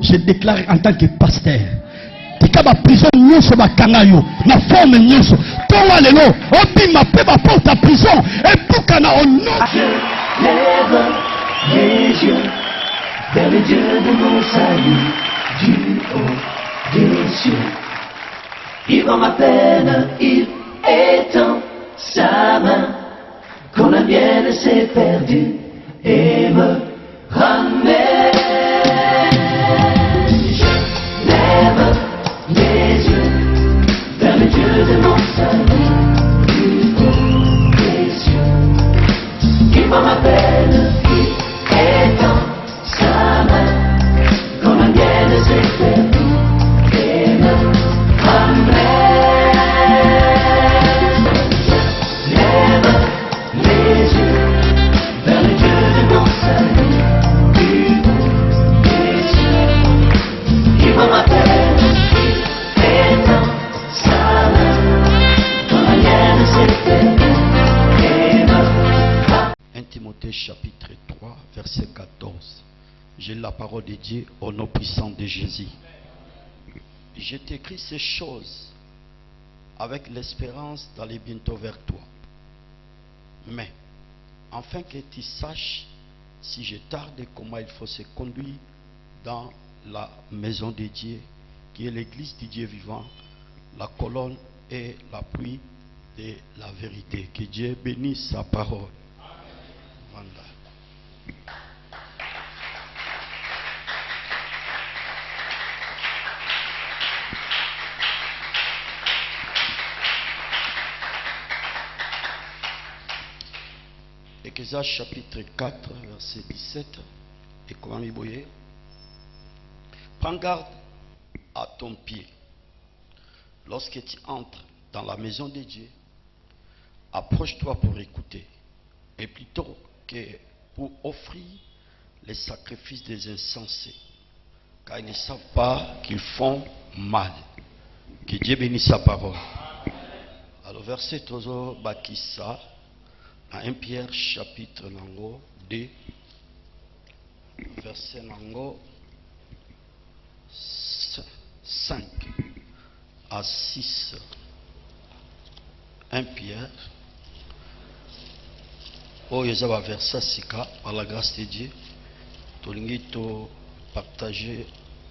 Je déclare en tant que pasteur. Tika ba prison nyonso ba kangayo na forme nyonso. Towa lelo obima pe ba porte à prison et bukana au nom. Je lève les yeux vers le Dieu de mon salut, du haut des cieux. Il voit ma peine, il étend sa main. Quand la mienne s'est perdue et me ramène. Je lève les yeux vers le Dieu de mon salut, du haut des cieux. Il voit ma peine, il étend sa main. Quand la mienne s'est perdue et me ramène. Je lève les yeux vers le Dieu de mon salut, du haut des cieux. Il voit ma peine, il étend sa main. Quand la mienne s'est perdue et me ramène. 1 Timothée chapitre 3 verset 14. J'ai la parole de Dieu au nom puissant de Jésus. Je t'écris ces choses avec l'espérance d'aller bientôt vers toi. Mais, afin que tu saches, si je tarde, comment il faut se conduire dans la maison de Dieu, qui est l'église du Dieu vivant, la colonne et l'appui de la vérité. Que Dieu bénisse sa parole. Amen. Ecclésiaste chapitre 4, verset 17. Et comment il voyait? Prends garde à ton pied. Lorsque tu entres dans la maison de Dieu, approche-toi pour écouter. Et plutôt que pour offrir les sacrifices des insensés. Car ils ne savent pas qu'ils font mal. Que Dieu bénisse sa parole. Alors verset 3, Bakissa. À 1 Pierre chapitre 2, verset 5 à 6. 1 Pierre. Oh, il y a un verset par la grâce de Dieu. Tu to partager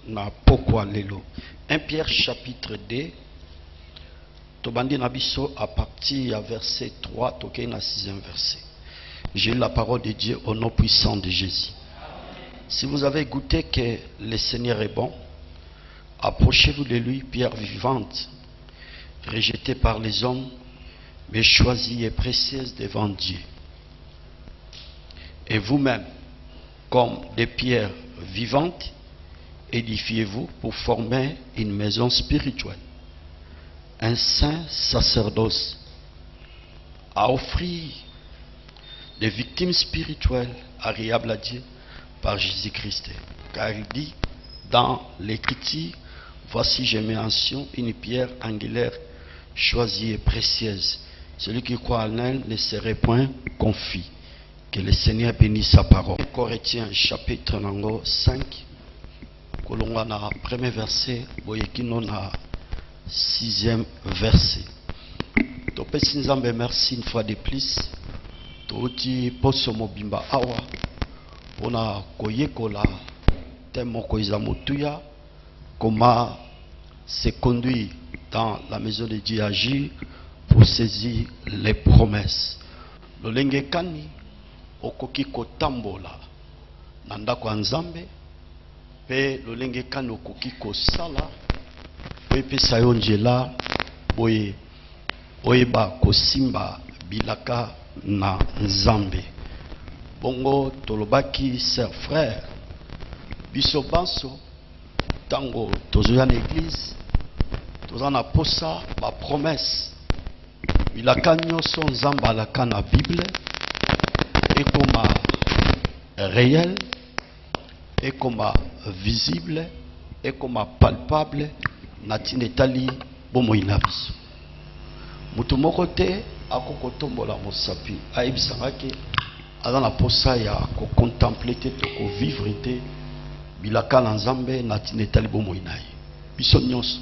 na pourquoi lelo. 1 Pierre chapitre 2. Tobandi Nabiso à partir à verset 3, toké na 6e verset. J'ai la parole de Dieu au nom puissant de Jésus. Si vous avez goûté que le Seigneur est bon, approchez-vous de lui, pierre vivante, rejetée par les hommes, mais choisie et précieuse devant Dieu. Et vous-même, comme des pierres vivantes, édifiez-vous pour former une maison spirituelle. Un saint sacerdoce à offrir des victimes spirituelles agréables à Dieu par Jésus-Christ. Car il dit dans l'Écriture, voici je mets en Sion une pierre angulaire choisie et précieuse. Celui qui croit en elle ne serait point confus. Que le Seigneur bénisse sa parole. Corinthiens chapitre 5, kolonga na premier verset, boyekino na 6e verset. Topesi Nzambe merci une fois de plus. Toti poso mobimba awa pona koyekola temo koiza motuya comment se conduire dans la maison de Dieu, agir pour saisir les promesses. Lolenge kani okoki kotambola na ndako ya Nzambe pe lolenge kani okoki kosala pe pesa yo njela boye oyeba kosimba bilaka na Nzambe. Bongo tolobaki sœur frère biso banso tango tozoya na église toza na posa ba promesse bilaka nyonso Nzambe alaka na Bible ekoma réel, ekoma visible, ekoma palpable na tinetali bomoi na biso. Mutu moko te akokotombola mosapi ayebisangaki aza na posa ya kocontempler te to kovivre te bilaka na nzambe na tinetali bomoi na ye biso nyonso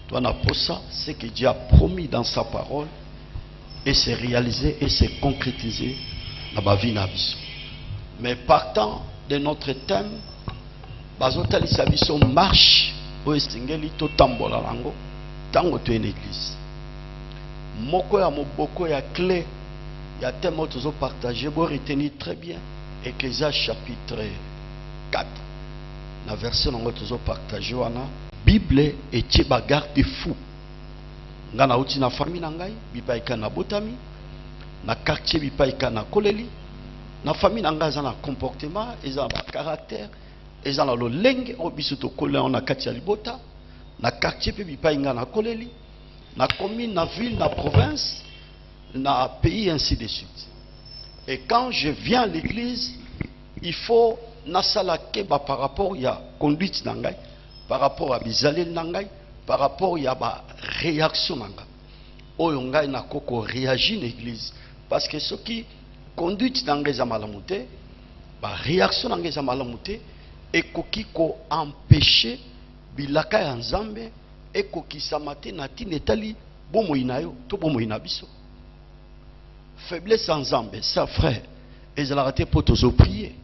toi na posa ce que Dieu a promis dans sa parole et c'est réalisé et c'est concrétisé dans ma vie na biso. Mais partant de notre thème bazotalisa biso marche oyo esengeli totambola nango ntango toye na église moko ya moboko ya clé ya thème oyo tozopartage bo retenir très bien Ecclésias chapitre 4 na verset nango tozopartage wana Bible etie bagarde fou nga nauti na famille na ngai bipaika na botami na quartier bipaika na koleli na famille na ngai eza na comportement eza na caractère eza na lolenge oyo biso tokolela na kati ya libota na quartier mpe bipai nga na koleli na commune na ville na province na pays ainsi de suite. Et quand je viens à l'église il faut nasala keba par rapport ya conduite na ngai par rapport à bizaleli na ngai par rapport ya ba réaction na ngai oyo ngai na koko réagir na église parce que ce qui conduite na ngai za malamu te ba réaction na ngai za malamu te ekoki ko empêcher bilaka ya nzambe ekokisama te na tina etali bomoi na yo to bomoi na biso. Faiblesse en nzambe ça frère ezalaka te po tozo prier,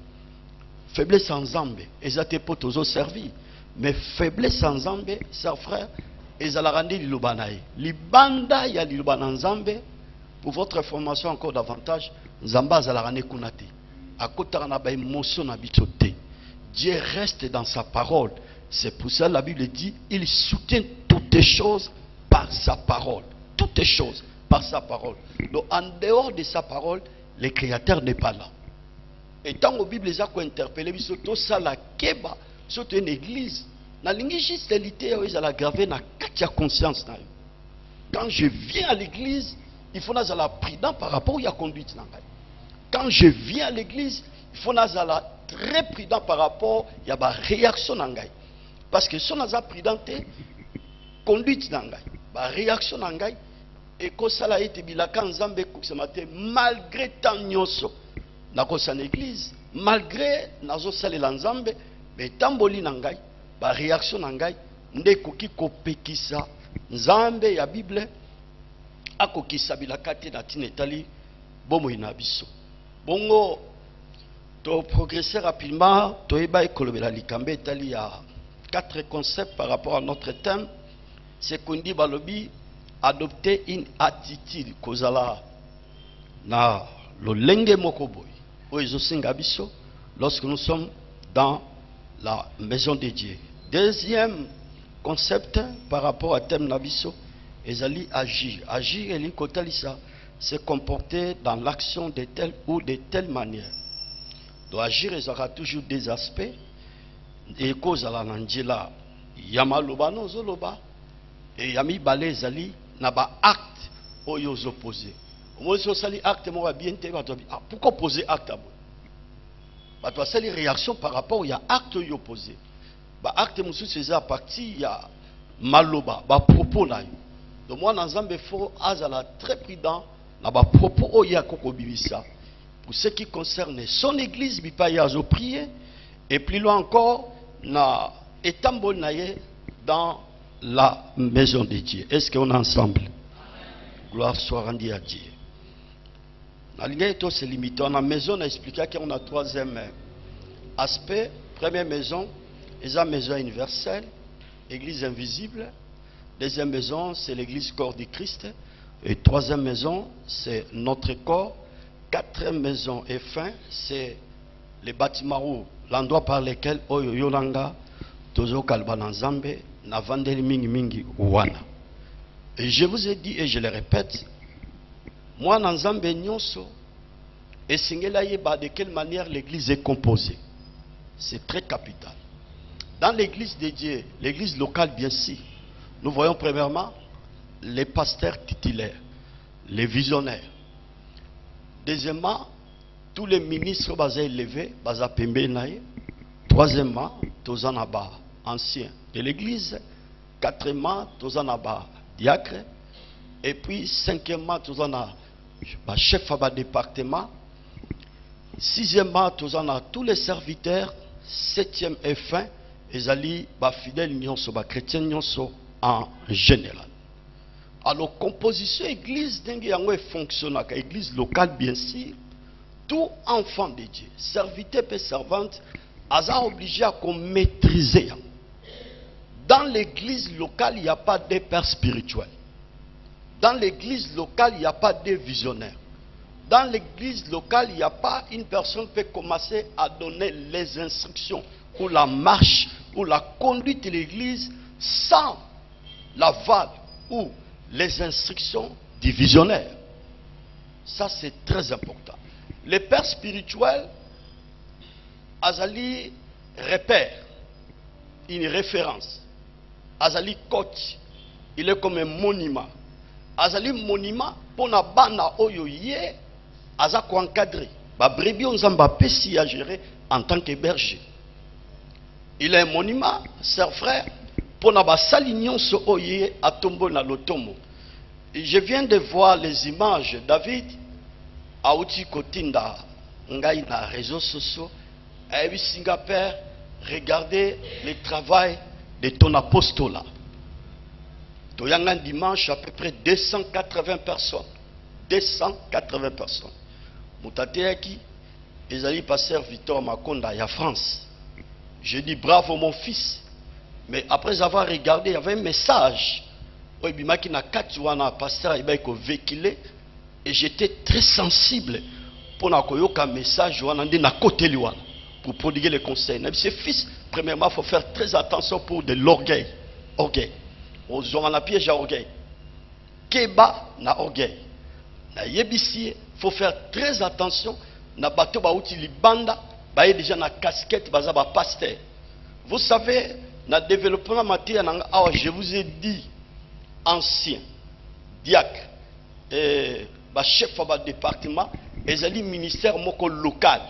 faiblesse en nzambe ezalaka te po tozo servir, mais faiblesse en nzambe ça frère ezalaka nde liloba na ye libanda ya liloba na nzambe. Pour votre information encore davantage nzambe azalaka ne kuna te akotaka na ba émotion na biso te. Dieu reste dans sa parole. C'est pour ça la Bible dit il soutient toutes les choses par sa parole. Toutes les choses par sa parole. Donc en dehors de sa parole, le Créateur n'est pas là. Et tant que la Bible les a interpellé, surtout ça la keba, surtout une église, na lingi juste l'ité ils a gravé na katia conscience na. Quand je viens à l'église, il faut naza la prudent par rapport à la conduite na. Quand je viens à l'église, il faut naza la très prudent par rapport à la réaction na ngai. Parce que si on a prudente conduite na ngai, ba réaction na ngai et que ça a été bilaka nzambe ce matin malgré tant nyonso na kosa na église malgré nazo salela nzambe mais tamboli na ngai ba réaction na ngai nde koki kopekisa nzambe ya Bible akokisa bilaka te na tinetali bomoi na biso. Bongo to progresser rapidement to eba ekolobela likambe etali ya 4 concepts par rapport à notre thème. C'est qu'on dit balobi adopter une attitude kozala na lolenge mokoboy oyo singa biso lorsque nous sommes dans la maison de Dieu. Deuxième concept par rapport à thème nabiso ezali agir. Agir eli kotalisa se comporter dans l'action de telle ou de telle manière. Donc agir ezaka toujours des aspects et cause à la nandjela yamaloba no zoloba et yami balé zali na ba acte oyo opposé. Moi so sali acte mo ba bien te ba to pourquoi poser acte abo ba to sali réaction par rapport ya acte oyo opposé ba acte musu c'est à partir ya maloba ba propos là. Donc moi dans Nzambe faut azala très prudent na ba propos oyo koko bibisa pour ce qui concerne son église bi pa ya zo prier et plus loin encore na etambol naye dans la maison de Dieu. Est-ce qu'on est ensemble? Gloire soit rendue à Dieu. La ligne se limite. On a maison, on a expliqué qu'on a troisième aspect. Première maison, c'est la maison universelle, église invisible. Deuxième maison, c'est l'église corps du Christ. Et troisième maison, c'est notre corps. Quatrième maison et fin, c'est les bâtiments où l'endroit par lequel oyo yolanga tozo kalba na nzambe na vandeli mingi mingi wana. Et je vous ai dit et je le répète, moi na nzambe nyonso esengela yeba de quelle manière l'église est composée. C'est très capital. Dans l'église de Dieu, l'église locale bien sûr, nous voyons premièrement les pasteurs titulaires, les visionnaires. Deuxièmement, tous les ministres basés élevés, basés pembe naïe. Troisièmement, tous en abba anciens de l'église. Quatrièmement, tous en abba diacre. Et puis cinquièmement, tous en a chef de département. Sixièmement, tous en a tous les serviteurs septième et fin, ezali ba fidèles nyonso, ba chrétiens nyonso en général. Alors, composition église dengue yango fonctionne, église locale bien sûr. Tout enfant de Dieu, serviteur et servante, a obligé à maîtriser. Dans l'église locale, il n'y a pas de père spirituel. Dans l'église locale, il n'y a pas de visionnaire. Dans l'église locale, il n'y a pas une personne qui peut commencer à donner les instructions ou la marche ou la conduite de l'église sans l'aval ou les instructions du visionnaire. Ça, c'est très important. Le père spirituel, Azali repère, une référence. Azali coach, il est comme un monument. Azali monument pour na bana oyoye, azako encadré. Ba brebis on zamba pesi à gérer en tant que berger. Il est un monument, cher frère, pour na ba salignon so oye à tombo na lotomo. Je viens de voir les images. David Aouti Kotinda, ngai na réseaux sociaux, et Singapour, regardez le travail de ton apostolat. Toyangan dimanche, à peu près 280 personnes. 280 personnes. Moutateaki, Ezali pasteur Victor Makonda, il y a France. Je dis bravo mon fils. Mais après avoir regardé, il y avait un message. Oibimaki na katuana pasteur Ibaiko véhiculé. Et j'étais très sensible pour un message pour prodiguer les conseils. Mes fils, premièrement, il faut faire très attention pour de l'orgueil. Orgueil. Aux on a piège à orgueil. Keba na orgueil. Na yebisi, faut faire très attention. Na bateau ba outil libanda, ba y déjà na casquette baza ba pasteur. Vous savez, na développement matériel, je vous ai dit ancien diacre et chef de département et le ministère moko local.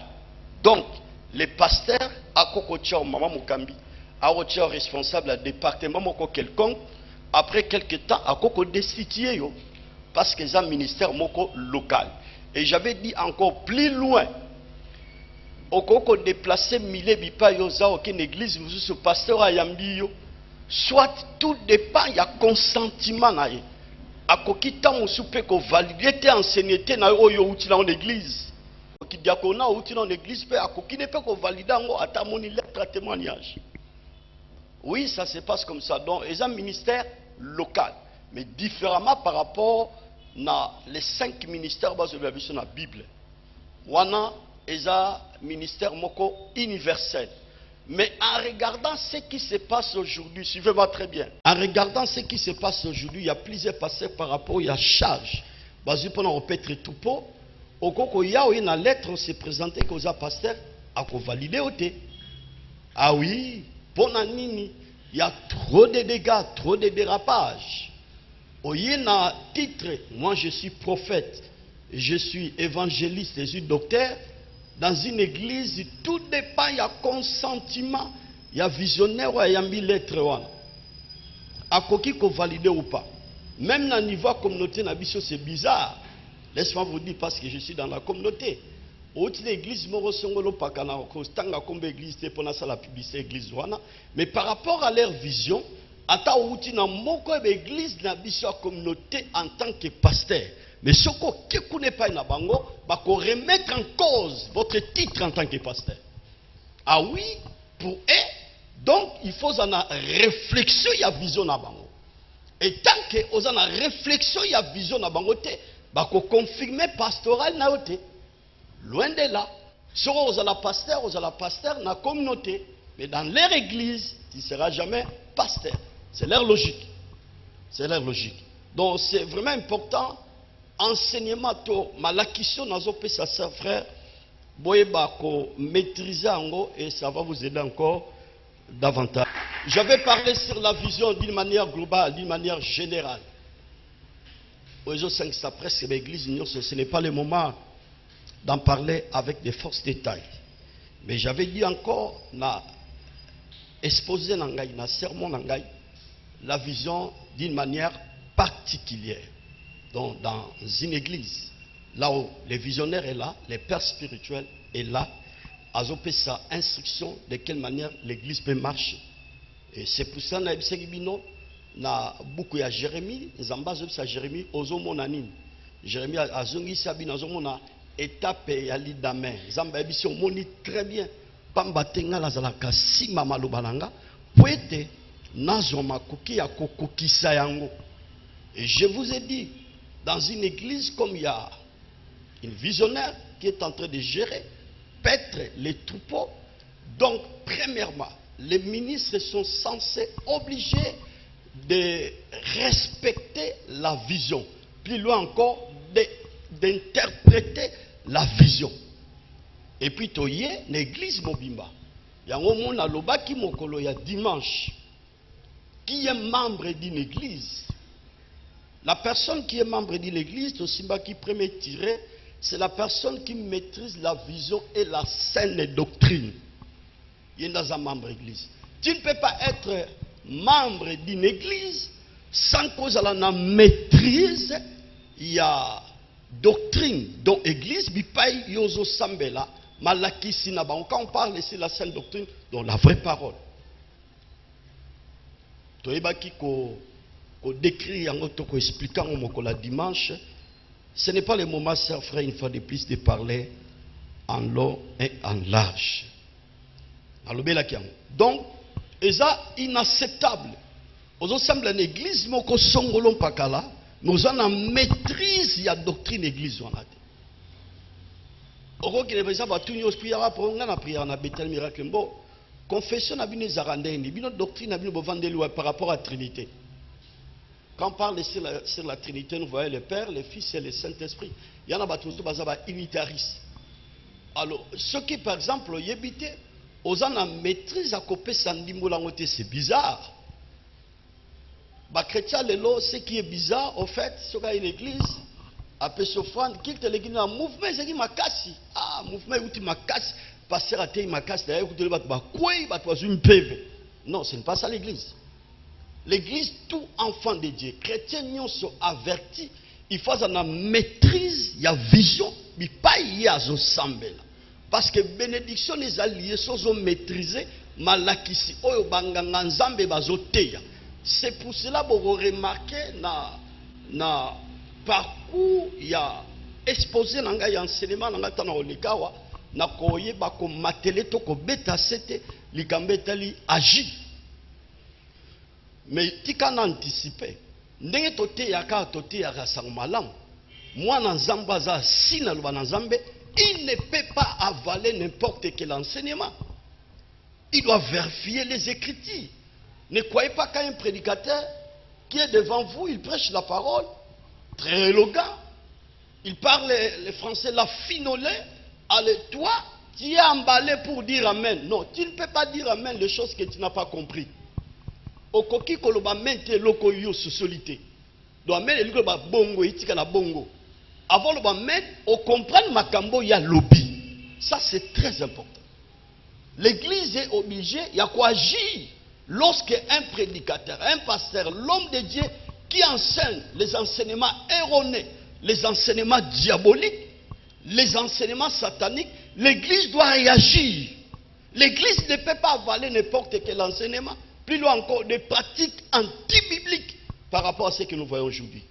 Donc, les pasteurs à Kokotia Maman Mukambi, à Kokotia responsable du département moko quelconque, après quelques temps à Koko destitué parce que c'est un ministère moko local. Et j'avais dit encore plus loin, au Koko déplacer Mille Bipa Yoza aucune église, vous ce pasteur à Yambi, soit tout dépend, il y a consentement na ye. Akokita musupe ko validité ancienneté na oyo uti na l'église. Ki diakona uti na l'église pe akokine pe ko valider ngo atamoni lettre témoignage. Oui, ça se passe comme ça. Donc, ils ont un ministère local, mais différemment par rapport à les 5 ministères basés sur la Bible. Wana, ils ont un ministère moko universel. Mais en regardant ce qui se passe aujourd'hui, suivez-moi très bien. En regardant ce qui se passe aujourd'hui, il y a plusieurs pasteurs par rapport à la charge. Basé pendant on peut être tout pot. Au coco il y a une lettre se présenter aux pasteurs à valider au thé. Ah oui, pour nini, il y a trop de dégâts, trop de dérapages. Au y a un titre, moi je suis prophète, je suis évangéliste, je suis docteur. Dans une église, tout dépend, il y a consentement, il y a visionnaire, il y a mis lettre. À quoi qu'il faut valider ou pas. Même dans le niveau communauté, c'est bizarre. Laisse-moi vous dire parce que je suis dans la communauté. Au de l'église, mais par rapport à leur vision, l'église n'a pas communauté en tant que pasteur. Mais ce qui ne connaît pas na bango, va remettre en cause votre titre en tant que pasteur. Ah oui, pour eux, donc il faut une réflexion, il y a vision na bango. Et tant que vous avez une réflexion, il y a vision na bango, va confirmer pastoral na ote. Loin de là. Si vous avez pasteur dans la communauté, mais dans leur église, tu ne seras jamais pasteur. C'est leur logique. C'est leur logique. Donc c'est vraiment important. Enseignement to malakisho nazo pesa sa frère boyeba ko maîtriser ango et ça va vous aider encore davantage. J'avais parlé sur la vision d'une manière globale, d'une manière générale. Oizo 5 ça presque l'église ce n'est pas le moment d'en parler avec des forces détails. Mais j'avais dit encore na exposé nangai na sermon nangai la vision d'une manière particulière. Donc, dans une église, là où les visionnaires sont là, les pères spirituels sont là, azopé sa instruction de quelle manière l'église peut marcher. Et c'est pour ça que na beaucoup ya Jérémie, Zamba zopsa Jérémie ozomona nini. Jérémie azongi sabina ozomona étape ya lidame. Zamba ebisi omoni très bien. Pamba tenga la zalaka sima malobananga poete nazo makoki ya kokokisa yango. Et je vous ai dit, dans une église comme il y a une visionnaire qui est en train de gérer, paître les troupeaux. Donc, premièrement, les ministres sont censés obligés de respecter la vision. Plus loin encore, d'interpréter la vision. Et puis, toye, l'église mobimba. Il y a un moment à l'obaki mokolo, il y a dimanche. Qui est membre d'une église? La personne qui est membre d'une église, qui premier tiré, c'est la personne qui maîtrise la vision et la saine doctrine. Il est dans un membre d'église. Tu ne peux pas être membre d'une église sans cause à la maîtrise. Il y a doctrine dans l'église, bipai yozo sambela, malaki sinaba. Quand on parle ici de la saine doctrine, dans la vraie parole. Toyebaki ko décrit en auto expliquant au la dimanche, ce n'est pas le moment, sœur frère, une fois de plus, de parler en long et en large. Donc, c'est inacceptable. Nous sommes dans l'église, mais nous sommes pakala, nous avons une maîtrise de la doctrine de l'église. Confession notre doctrine par rapport à la Trinité. Quand on parle sur la Trinité, nous voyons le Père, le Fils et le Saint-Esprit. Il y en a qui sont unitaristes. Alors, ceux qui, par exemple, yébité, aux en maîtrise à copier Sandimbolangote, c'est bizarre. Les chrétiens, ce qui est bizarre, au fait, sur une église, après s'offrande, quitte l'église, un mouvement, c'est qui m'a cassé. Ah, mouvement, il m'a cassé. Pasteur a été m'a cassé. D'ailleurs, il m'a une PV. Non, ce n'est pas ça l'église. L'église, tout enfant de Dieu, chrétien, nous sont avertis. Il faut avoir maîtrise, il y a vision, mais pas il y a ensemble. Parce que bénédiction, les alliés sont maîtrisés, malakisi, oyo banganga nzambe bazoteya. C'est pour cela que vous remarquez na parcours, il y a exposé dans l'enseignement, dans l'enseignement, na koye bako matele to ko beta sete likambeta li agi. Mais tika na anticiper ndenge tote yaka tote yaka sang malam mwana nzamba za sina luba na nzambe, il ne peut pas avaler n'importe quel enseignement. Il doit vérifier les Écritures. Ne croyez pas qu'un prédicateur qui est devant vous, il prêche la parole très élégant, il parle le français la finolé. Allez, toi, tu es emballé pour dire Amen. Non, tu ne peux pas dire Amen les choses que tu n'as pas compris. Okoki koloba mente loko yo socialité. Do Amen le ba bongo itika na bongo. Avant le Amen, on comprend makambo ya lobby. Ça c'est très important. L'église est obligée, il y a quoi agir lorsque un prédicateur, un pasteur, l'homme de Dieu qui enseigne les enseignements erronés, les enseignements diaboliques, les enseignements sataniques, l'église doit réagir. L'église ne peut pas avaler n'importe quel enseignement, plus loin encore des pratiques anti-bibliques par rapport à ce que nous voyons aujourd'hui.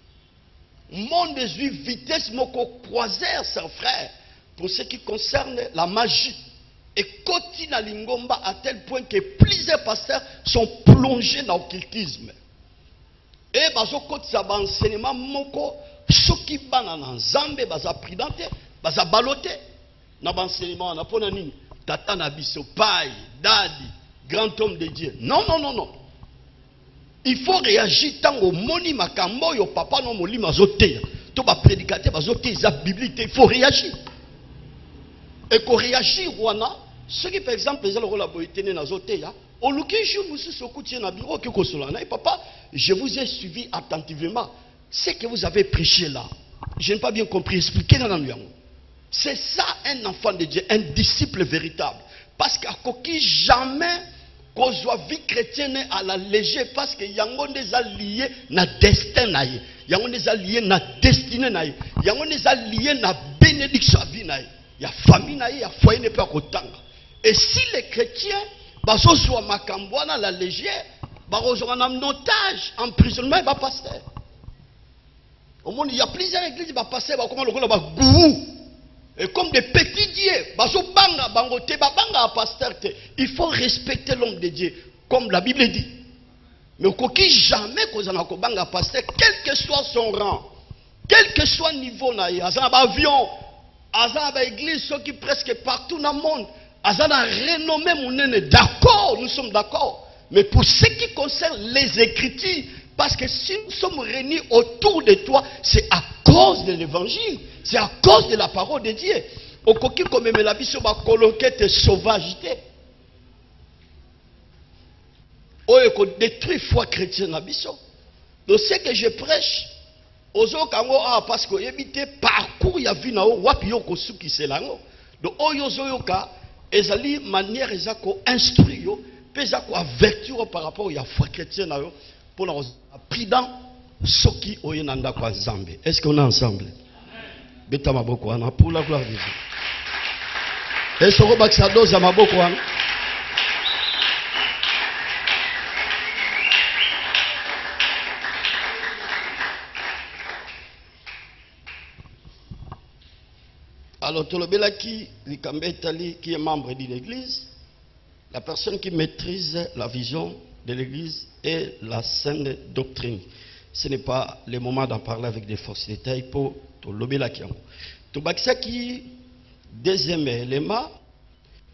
Monde des vitesse moko croiseur, chers frères, pour ce qui concerne la magie. Et continue à Lingomba à tel point que plusieurs pasteurs sont plongés dans l'occultisme. Et bazo côté ça enseignement moko soki bana na nzambe baza pridante baza baloté na enseignement na pona nini tata na biso pai dadi grand homme de Dieu. Non non non non. Il faut réagir tango moni makambo yo papa no molima zoté to ba prédicateur bazoté za biblique, il faut réagir. Et qu'on réagit wana ceux qui par exemple les gens la boitene na zoté ya au lukijo musu sokutie na bureau que kosolana papa je vous ai suivi attentivement. Ce que vous avez prêché là, je n'ai pas bien compris. Expliquez-nous. C'est ça un enfant de Dieu, un disciple véritable. Parce qu'à qui jamais qu'on soit vie chrétienne à la légère, parce qu'il y a des alliés na destin naïe, il y a des alliés na destinée naïe, il y a des alliés na bénédiction à vie naïe. Il y a famille naïe, il y a foyer n'est pas autant. Et si les chrétiens, bazozwa makambwana la légère, bazozwa en otage, emprisonnement et pasteur. Au monde, il y a plusieurs églises qui passer comme le gourou. Et comme des petits dieux, bazobanga bangote babanga pasteur. Il faut respecter l'homme de Dieu comme la Bible dit. Mais au coquille jamais qu'on a banga pasteur, quel que soit son rang, quel que soit le niveau naïe, azana ba avion, azana ba église, ceux qui presque partout dans le monde, azana renommé mon nene, d'accord, nous sommes d'accord. Mais pour ce qui concerne les Écritures, parce que si nous sommes réunis autour de toi, c'est à cause de l'évangile, c'est à cause de la parole de Dieu. Au coquille comme la vie sur ma coloquer tes sauvagetés. On détruit foi chrétienne à Bissot. Donc ce que je prêche, aux autres, parce que évite parcours, il y a vu nao, wapio kosuki selango. Donc oyozoyoka, ezali manière ezako instruyo, pezako avertir par rapport à la foi chrétienne nao. Pour nous prudent soki oyenanda kwa Zambe. Est-ce qu'on est ensemble? Beta maboko ana pour la gloire de Dieu. Est-ce qu'on va ça dose à maboko ana? Alors Tolobela qui est membre de l'église, la personne qui maîtrise la vision de l'église et la saine doctrine. Ce n'est pas le moment d'en parler avec des forces de détail pour Tolobela qui. Tobakisa qui deuxième élément,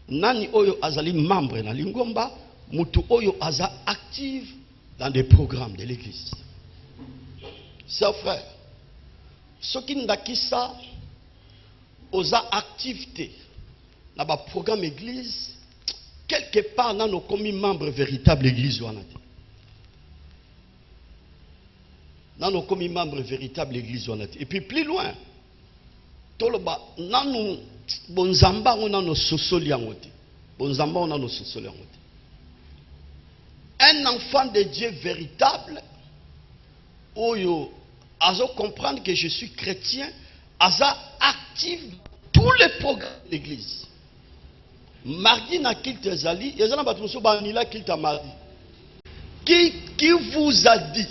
nani oyo azali membre na lingomba, mutu oyo aza active dans des programmes de l'église. Chers frères, ce qui ndakisa osa activité dans le programme église, quelque part dans nos commis membres véritable église dans nos commis membres véritable église et puis plus loin toloba dans nous bonzamba on a nos sosoli angote bonzamba on a nos sosoli angote. Un enfant de Dieu véritable oyo azo comprendre que je suis chrétien, aza active tous les programmes de l'église. Mardi na kilte zali, yazana batumuso banila kilte mardi. Qui vous a dit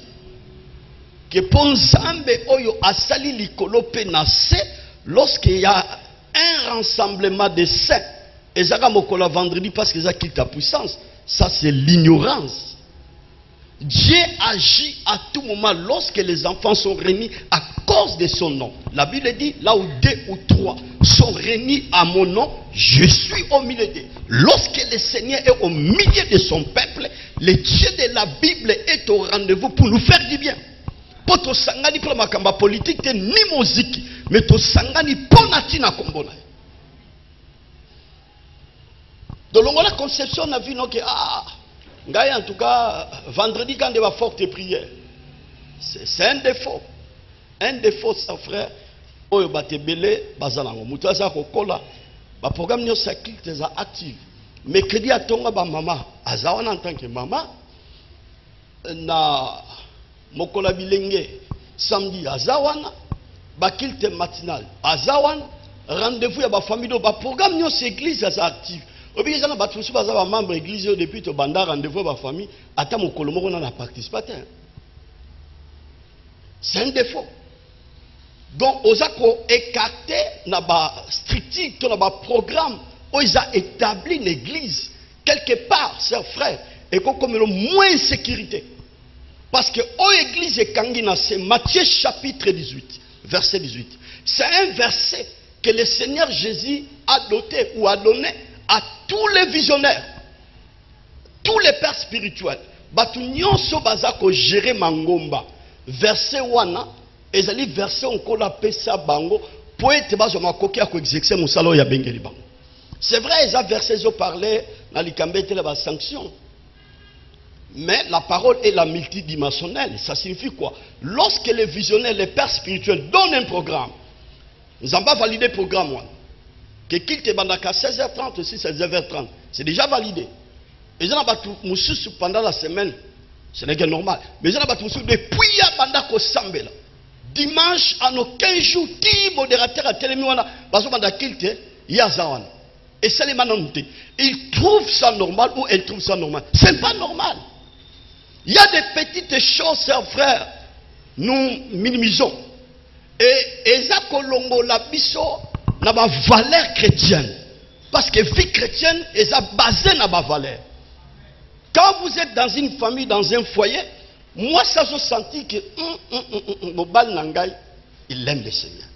que Ponzambe oyo asali likolo penase lorsqu'il y a un rassemblement de saints, ezaka mokola vendredi parce que ça quitte ta puissance, ça c'est l'ignorance. Dieu agit à tout moment lorsque les enfants sont réunis à cause de son nom. La Bible dit, là où 2 ou 3 sont réunis à mon nom, je suis au milieu d'eux. Lorsque le Seigneur est au milieu de son peuple, le Dieu de la Bible est au rendez-vous pour nous faire du bien. Pour to sangani pour makamba politique ni musique, mais to sangani ponati na kombona. Donc la conception a vu non que en tout cas, vendredi, quand il y a forte prière, c'est un défaut. Un défaut, ça, frère. Oyo batebele bazalango. Mutaza kokola. Ba programme nyo sakite za active. Mercredi a tonga ba mama. Azawana en tant que maman. Na mokola bilenge. Samedi azawana. Ba kilte matinal. Azawana. Rendez-vous ya ba famille. Ba programme nyo église za active. Obi zana batu su baza ba membre église depuis to banda rendez-vous ba famille ata mokolo moko na participateur. C'est un défaut. Donc osako écarter na ba stricti to na ba programme où ils a établi l'église quelque part, chers frères, et comme le moins sécurité. Parce que au église kangina c'est Matthieu chapitre 18, verset 18. C'est un verset que le Seigneur Jésus a doté ou a donné à tous les visionnaires, tous les pères spirituels. Batu nyonso bazako gérer mangomba. Verset wana, ezali verset on la pesa bango pour être bazo makoki a ko exercer musalo ya bengeli bango. C'est vrai, ils ont versé zo parler na likambete la sanction. Mais la parole est la multidimensionnelle. Ça signifie quoi? Lorsque les visionnaires, les pères spirituels donnent un programme, nous n'avons pas validé le programme wana. Que kilte bandaka 16h30 aussi 16h30, c'est déjà validé. Et j'en ai pendant la semaine, ce n'est que normal. Mais j'en ai depuis bandako sambela. Dimanche, en aucun jour, ti modérateur à télémiwana, baso banda kilte yazawan. Et ça les manonté. Ils trouvent ça normal ou elles trouvent ça normal. C'est pas normal. Il y a des petites choses, chers frères, nous minimisons. Et ça kolongo la biso na ba valeur chrétienne. Parce que vie chrétienne est basée na ba valeur. Quand vous êtes dans une famille, dans un foyer, moi ça je senti que Mobal Nangai, il aime le Seigneur.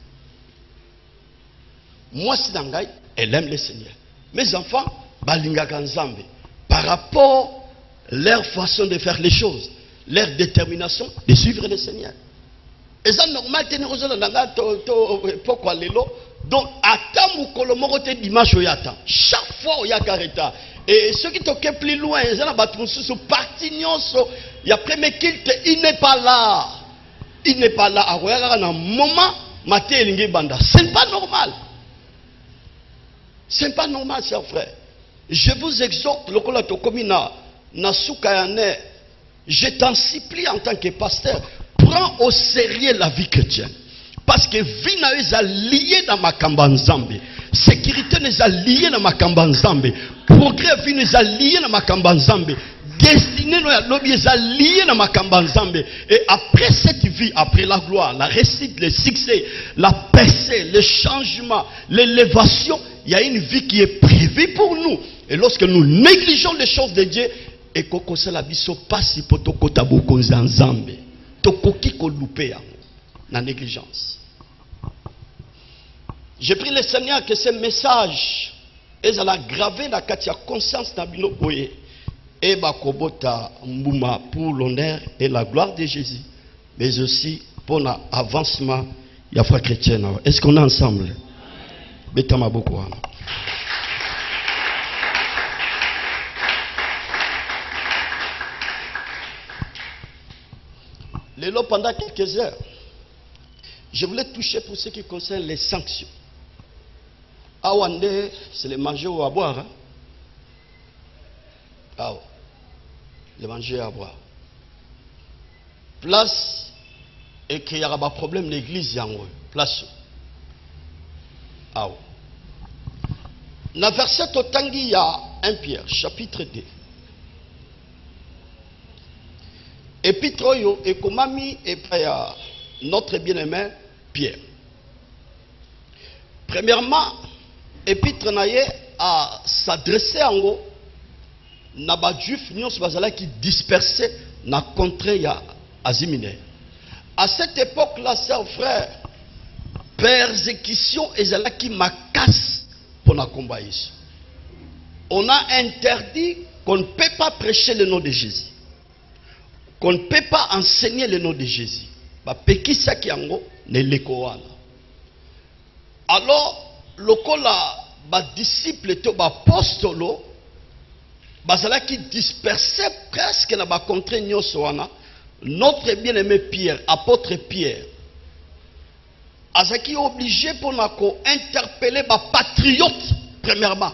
Moi c'est Nangai, elle aime le Seigneur. Mes enfants, Balinga Nzambe, par rapport à leur façon de faire les choses, leur détermination de suivre le Seigneur. Et ça normal, pourquoi lelo? Donc, attends mon colomoro te dimanche au yata. Chaque fois au yakareta. Et ceux qui toquent plus loin, ils ont battu sous partignon, il y a premier culte, il n'est pas là. Il n'est pas là. À un moment, maté elingi banda. C'est pas normal. C'est pas normal, chers frères. Je vous exhorte, le kolato komina na soukayane. Je t'en supplie en tant que pasteur, prends au sérieux la vie chrétienne. Parce que vie n'est liée dans ma kambanzambe. Sécurité n'est liée dans ma kambanzambe. Progrès vie n'est lié dans ma kambanzambe. Destinée n'est liée dans ma kambanzambe. Et après cette vie, après la gloire, la réussite, le succès, la percée, le changement, l'élévation, il y a une vie qui est prévue pour nous. Et lorsque nous négligeons les choses de Dieu, et qu'on se la biso passe pour to kotabo konzanzambe. Tokoki ko loupé na négligence. J'ai pris le Seigneur que ce message est gravé dans la conscience d'Abino Boye et Bakobota Mbouma pour l'honneur et la gloire de Jésus, mais aussi pour l'avancement de la foi chrétienne. Est-ce qu'on est ensemble? Betama beaucoup. Lélo, pendant quelques heures, je voulais toucher pour ce qui concerne les sanctions. Awande, c'est le manger ou à boire. Hein? Ah, le manger et à boire. Place, et qu'il y aura pas de problème, l'église, place. Ah, dans le verset au Tangi, il y a 1 Pierre, chapitre 2. Épître yo et komami et notre bien-aimé Pierre. Premièrement, épître naye a s'adresser en gros na ba juif nyons bazala qui dispersé na contrée ya Azimine. À cette époque-là, chers frères, persécution ezala qui macasse pour na combat ici. On a interdit qu'on ne peut pas prêcher le nom de Jésus. Qu'on ne peut pas enseigner le nom de Jésus. Alors, le disciple et l'apostole, qui dispersait presque dans la contrée notre bien-aimé Pierre, apôtre Pierre, qui est obligé pour nous interpeller les patriotes, premièrement,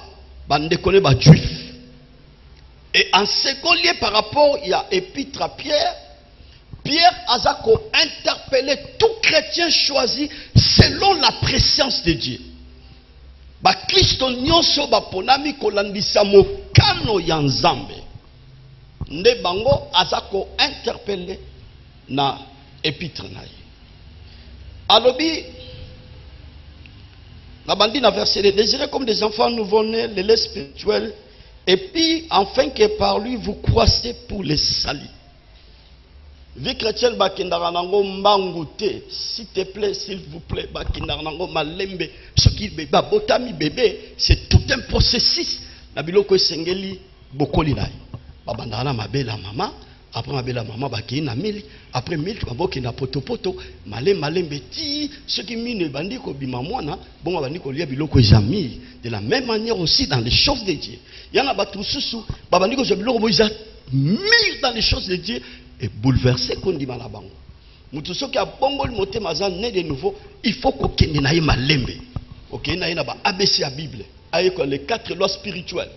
les juifs. Et en second lieu, par rapport à l'épître à Pierre, Pierre a interpellé tout chrétien choisi selon la présence de Dieu. Christo nyonso baponami kolandisa mokano ya Nzambe. Nde bango azako interpellé na épître na ye. Alobi la bandi na verset désirez comme des enfants nouveau-nés, les laits spirituels. Et puis, enfin que par lui, vous croissez pour les salis. Vie chrétienne, bakindaranango mbangouté. S'il te plaît, s'il vous plaît, bakindaranango malembe. Ce qui bébé, botami bébé, c'est tout un processus. La biloko sengeli bokoli nai. Babandana mabela maman. Après mabela maman baki na mili. Après mili, baboki na poto poto. Malembe ti. Ce qui mine bandi ko bimamwana. Bon bandi ko lia biloko ezami. De la même manière aussi dans les choses de Dieu. Il y en a battu sous babandi ko biloko boiza mis dans les choses de Dieu et bouleversé qu'on dit malabango. Mutuso qui a bongo le moté mazan né de nouveau, il faut qu'on kende na ye malembe. OK, na ye na ba ABC à Bible. Avec les 4 lois spirituelles.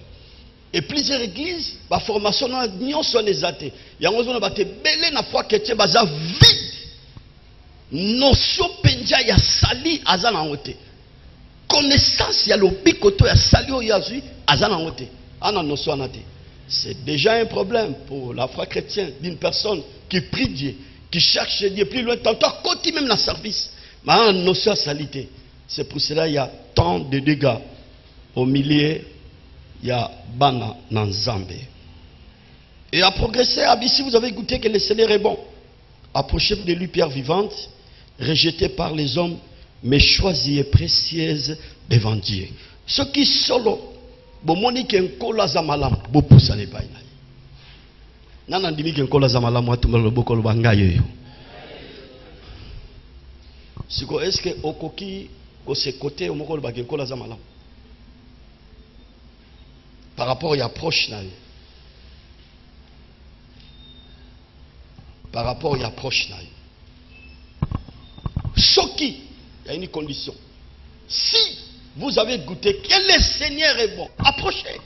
Et plusieurs églises, la formation non sont les athées. Il y a un bate belé na foi chrétien baza vide. Notion penja ya sali azana ngote. connaissance ya lobikoto ya salio yazui azana ngote ana noso anate. C'est déjà un problème pour la foi chrétienne d'une personne qui prie Dieu, qui cherche Dieu plus loin, tantôt côté même la service, mais en notion salité. C'est pour cela qu'il y a tant de dégâts au milieu, il y a Bana Nanzambe. Et à progresser, si vous avez goûté que le Seigneur est bon, approchez-vous de lui, pierre vivante, rejetée par les hommes, mais choisie et précieuse devant Dieu. Ce qui solo, bomoni ke nkola za malamu, bopusa ne pa ina. Nana ndimi ke nkola za malamu atumba loboko lobanga yoyo. Siko est-ce que okoki ko se côté omoko lobaka nkola za malamu? Par rapport à approche na yo. Par rapport à approche na yo. Soki, il y a une condition. Si vous avez goûté que le Seigneur est bon, approchez.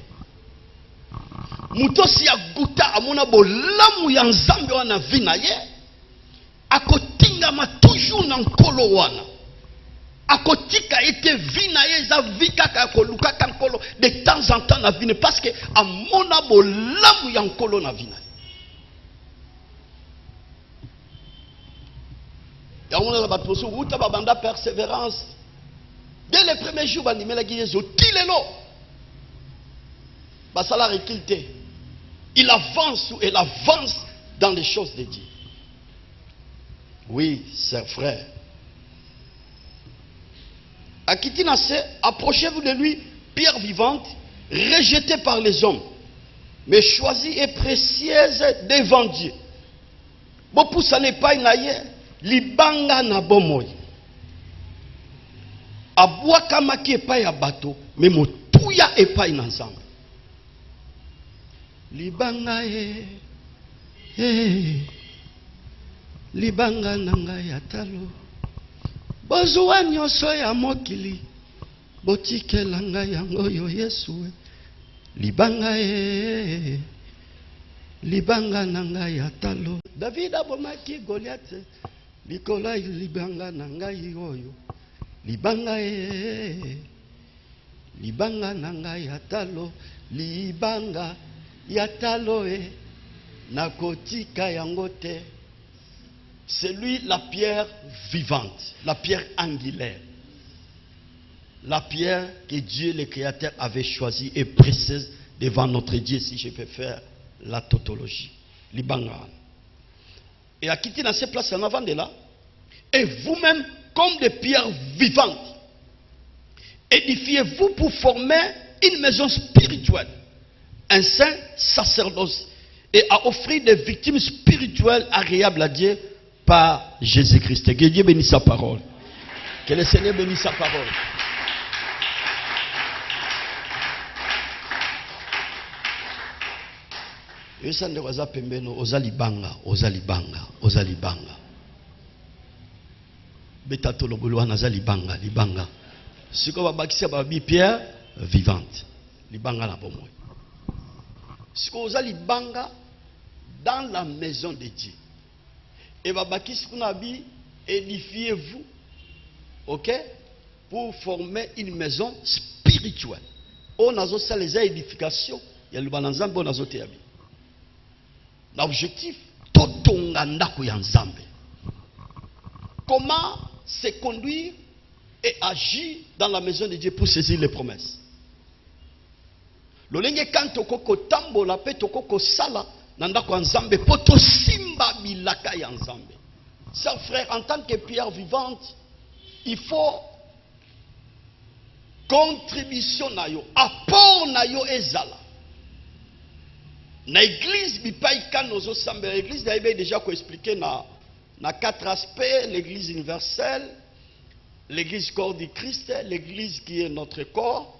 Muto si a goûté à mon abo lamu ya nzambe wana vina ye, akotinga ma toujours nan kolo wana. Akotika ete vina ye za vika ka koluka kan kolo de temps en temps na vina parce que a mon abo lamu ya nkolo na vina. Ya on a battu sur route babanda persévérance. Dès les premiers jours, il avance ou elle avance dans les choses de Dieu. Oui, c'est frère. Akitinase, approchez-vous de lui, pierre vivante, rejetée par les hommes, mais choisie et précieuse devant Dieu. Bopousa n'est pas inaye, libanga na bomoy. Abwaka maki epai ya bato me motuya epai na nzambe. Libanga libanga nanga ya talo bozwa nyonso ya mokili botikela ngai yango yo Yesu. Libanga libanga nanga ya talo. David abomaki Goliath likola libanga nanga yoyo. Libanga libanga nanga yatalo, libanga yatalo nakotika yangote. C'est lui la pierre vivante, la pierre angulaire, la pierre que Dieu le Créateur avait choisie et précieuse devant notre Dieu, si je peux faire la tautologie. Libanga. Et à quitter dans ces places en avant de là, et vous-même comme des pierres vivantes, édifiez-vous pour former une maison spirituelle, un saint sacerdoce, et à offrir des victimes spirituelles agréables à Dieu par Jésus-Christ. Que Dieu bénisse sa parole. Que le Seigneur bénisse sa parole. Ozalibanga. Betato lobulwa naza libanga libanga. Siko babakisa babi pierre vivante. Libanga na bomoi. Siko oza libanga dans la maison de Dieu. Et babakisi kuna bi édifiez-vous. OK? Pour former une maison spirituelle. On a ça les édifications, il y a le bananzambe on a zoté abi. L'objectif totonga ndako ya nzambe. Comment se conduire et agir dans la maison de Dieu pour saisir les promesses. Lolenge kanto koko tambola pe tokoko sala nandako nzambe poto simba bilaka ya nzambe. Chers frères, en tant que pierre vivante, il faut contribution na yo, apport na yo ezala. Na église bipai kanozo sambe église d'ailleurs déjà ko expliquer na 4 aspects: l'église universelle, l'église corps du Christ, l'église qui est notre corps,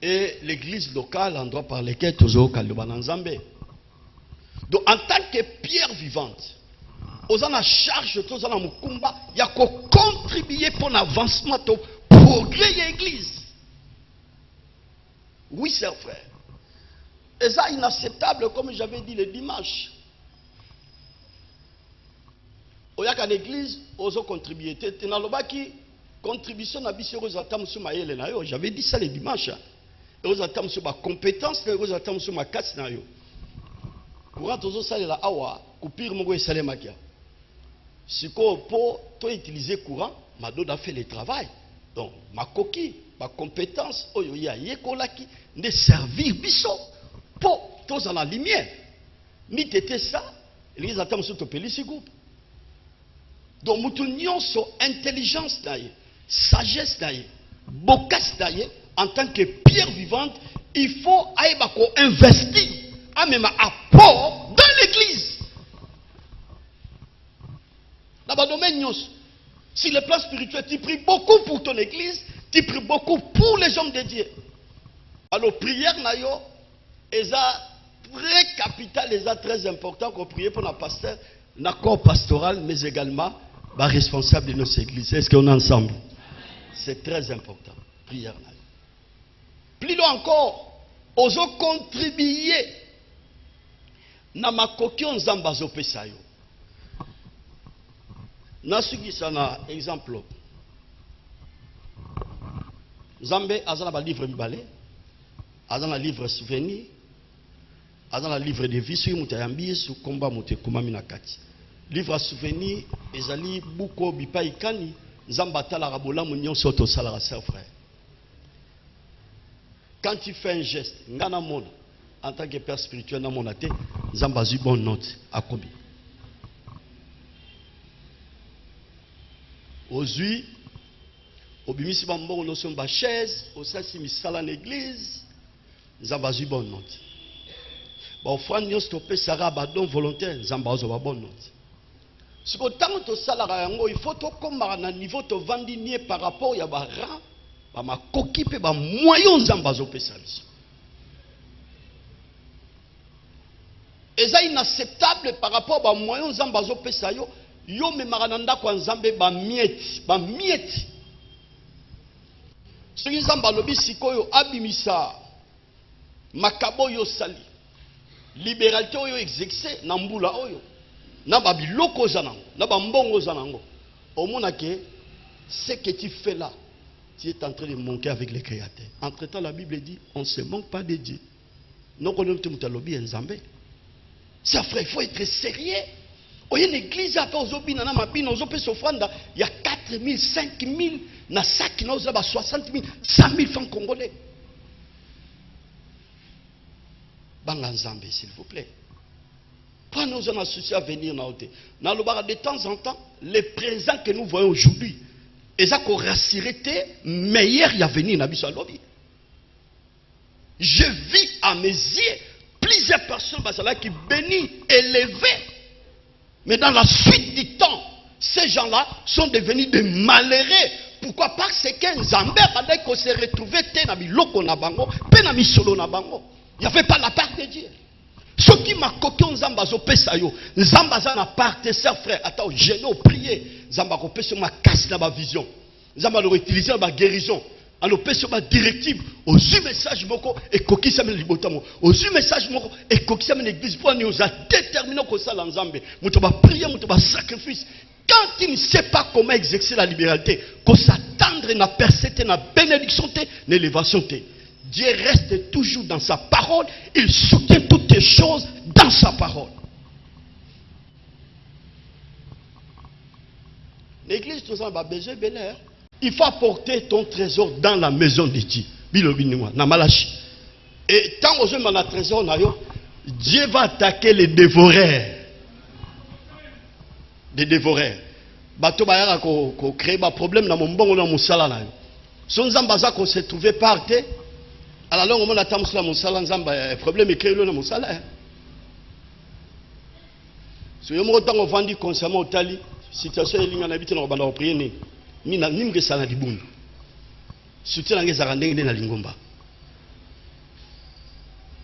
et l'église locale, endroit par lequel tozo kaloba nzambe. Donc en tant que pierre vivante, aux en charge tous en mukumba, il y a qu'à contribuer pour l'avancement au progrès de l'église. Oui, chers frères. Et ça inacceptable, comme j'avais dit le dimanche. Il y a qu'à l'église, ils ont contribué. contribution na biso ekozala sur mayele na yo. J'avais dit ça le dimanche. Ekozala sur ma compétence, ekozala sur ma makasi na yo. Courant tozo salela awa, coupure moko esalemaki. Siko po to utiliser courant, mado da fait le travail. Donc ma coquille, ma compétence oyo ya yekolaki de servir biso po toza la lumière. Ni tete ça, les attentes sur topelisi groupe. Donc mutu nyonso intelligence daye, sagesse daye, bokas daye en tant que pierre vivante, il faut aïba ko investir à même apport dans l'église. Dans le domaine nyonso, sur le plan spirituel, tu pries beaucoup pour ton église, tu pries beaucoup pour les hommes de Dieu. Alors prière na yo, eza très capital, eza très important qu'on prie pour nos pasteurs, na corps pastoral, mais également les responsables de nos églises. Est-ce qu'on est ensemble? C'est très important. Prière na yo. Plus loin encore, ozo contribuer na makoki nzamba zo pesa yo. Nasugisa na exemple. Nzambe azana ba livre mibale, azana livre souvenir, azana livre de vie sur mutayambi su komba mute kumami na kati. Livre souvenir ezali buko bipa ikani nzamba tala rabola munyon soto sala sœur frère. Quand tu fais un geste, ngana mona en tant que père spirituel na monate, nzamba zu bonne note à combien? Aujourd'hui, au bimisi bambo nous sommes ba chaise, au sasi misala l'église, nzamba zu bonne note. Ba offrande nyos topé sara ba don volontaire, nzamba zo ba bonne note. Ce que tant to sala yango, il faut to komara na niveau to vandi nie par rapport ya ba rang, ba ma koki pe ba moyen nzamba zo pesa biso. Eza inacceptable par rapport ba moyen nzamba zo pesa yo. Yo me marananda kwa nzambe ba mieti. Soki nzamba lobi sikoyo abimisa makabo yo sali. Libéralité oyo exercé na mbula oyo. Na ba biloko zanango, na ba mbongo zanango. Omona ke ce que tu fais là, tu es en train de manquer avec le Créateur. Entre-temps la Bible dit on ne se manque pas de Dieu. Non qu'on te mutalobi nzambe. Ça frère, il faut être sérieux. Il y a une église à faire aux bina na mabina aux opé s'offranda, il y a 4 000, 5 000, na sac na aux 60 000, 100 000 francs congolais. Banganzambe, s'il vous plaît. Pas nous en associer à venir na ote. Na lobara de temps en temps, les présents que nous voyons aujourd'hui, et ça qu'on rassurité meilleur y a venir na biso lobby. Je vis à mes yeux plusieurs personnes qui bénissent, élevées. Mais dans la suite du temps, ces gens-là sont devenus des malheureux. Pourquoi? Parce que Nzambe a qu'on s'est retrouvé na biloko na bango, pe na misolo na bango. Il n'y avait pas la part de Dieu. Ce qui m'a coqué Nzamba zo pesa yo, Nzamba za na part de ses frères, attends, gêner au prier, Nzamba ko pesa ma casse na ba vision. Nzamba lo utiliser ba guérison. Alors, sur ma directive, aux messages moko et coquille ça me libotamo. Aux messages moko et coquille ça me l'église pour nous a déterminé que ça l'ensemble. Nous va prier, nous va sacrifice. Quand il ne sait pas comment exercer la liberté, qu'on s'attendre na perséter na bénédiction té, l'élévation té. Dieu reste toujours dans sa parole. Il soutient toutes les choses dans sa parole. L'église tout ça va besoin bénir. Il faut apporter ton trésor dans la maison de Dieu. Et tant que je m'en trésor, Dieu va attaquer les dévoreurs. Des dévoreurs. Bato bayara ko créer ba problème na mbongo na musala na yo. Son zambaza ko se trouver par terre. Alors là on mona tamusala musala nzamba problème créé le na musala. So yo mo tango vandi consciemment otali situation elinga na biti na banda ko prier ni. Nina nimge sala libundu. Soutien la ngeza ndenge na lingomba.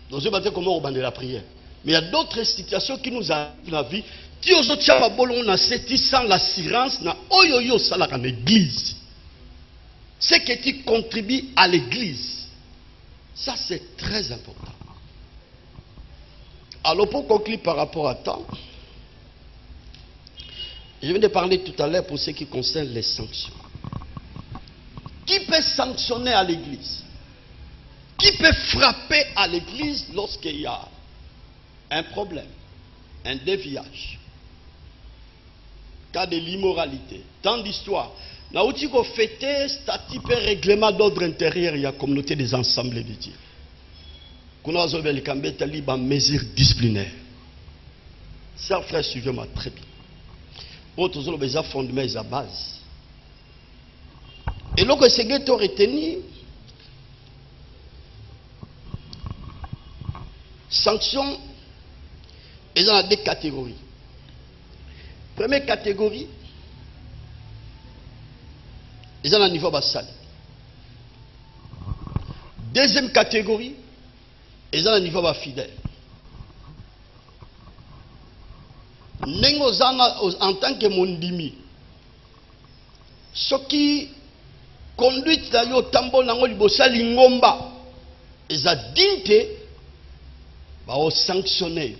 Donc je vais comment on la prière. Mais il y a d'autres situations qui nous arrivent dans la vie. Qui aux autres chama bolon na seti sans l'assurance na oyoyo sala dans l'église. C'est que tu contribues à l'église. Ça c'est très important. Alors pour conclure par rapport à temps, je viens de parler tout à l'heure pour ce qui concerne les sanctions. Qui peut sanctionner à l'église? Qui peut frapper à l'église lorsqu'il y a un problème, un déviage, cas de l'immoralité, tant d'histoires. Nous avons fêté statut et règlement d'ordre intérieur, il y a communauté des assemblées de Dieu. Nous avons des mesures disciplinaires. Chers frères, suivez-moi très bien. Autres ont besoin de fondements à base. Et donc, ce que tu as retenu, sanctions, il y a deux catégories. Première catégorie, ils ont un niveau basal. Deuxième catégorie, ils ont un niveau fidèle. En tant que mondimi, ce qui conduit à yo tambo nango libosa lingomba, ils ont dinte, va sanctionner.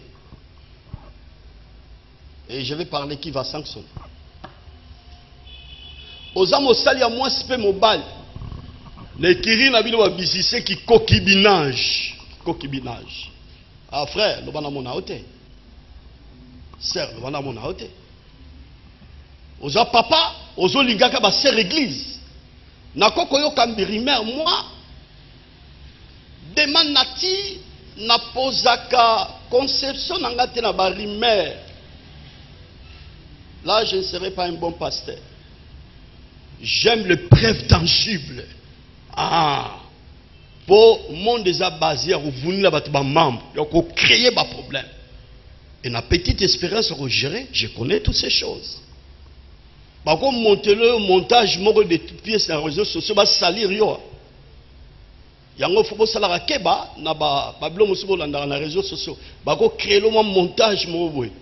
Et je vais parler qui va sanctionner. Aux âmes au sali à moi, c'est mobile. Les kiri n'a pas visité qui coquibinage. Coquibinage. Ah frère, nous allons mon aote. Sœur, nous allons mon aote. Aux âmes papa, aux âmes lingaka ba sœur église. Na koko yo kambirimer moi. Demande nati na posaka conception nangate na ba rimer. Là, je ne serai pas un bon pasteur. J'aime les preuves tangibles. Ah, pour le monde déjà basé à vous venir là membre, donc créer des problèmes. Et la petite espérance au gérer, je connais toutes ces choses. Par contre, monter le montage de pièces sur les réseaux sociaux, va salir yo. Yango faut salara keba na ba blom sur les réseaux sociaux. Ba ko créer le montage mo boy.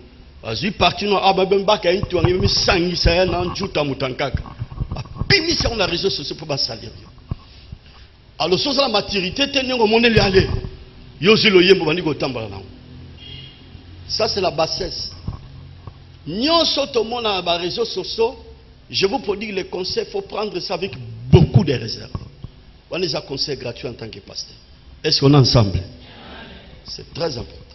Vas-y parti no ababemba ka intu ngimi sangisa ya na njuta mutankaka. Pimi sur les réseaux sociaux pour ba salir yo. Alors sur la maturité tenir au monde les aller. Yo zilo yembo bandi ko tambala na. Ça c'est la bassesse. Nyonso to mona ba réseaux sociaux, je vous prodigue les conseils, il faut prendre ça avec beaucoup de réserve. On les a conseils gratuits en tant que pasteur. Est-ce qu'on est ensemble? C'est très important.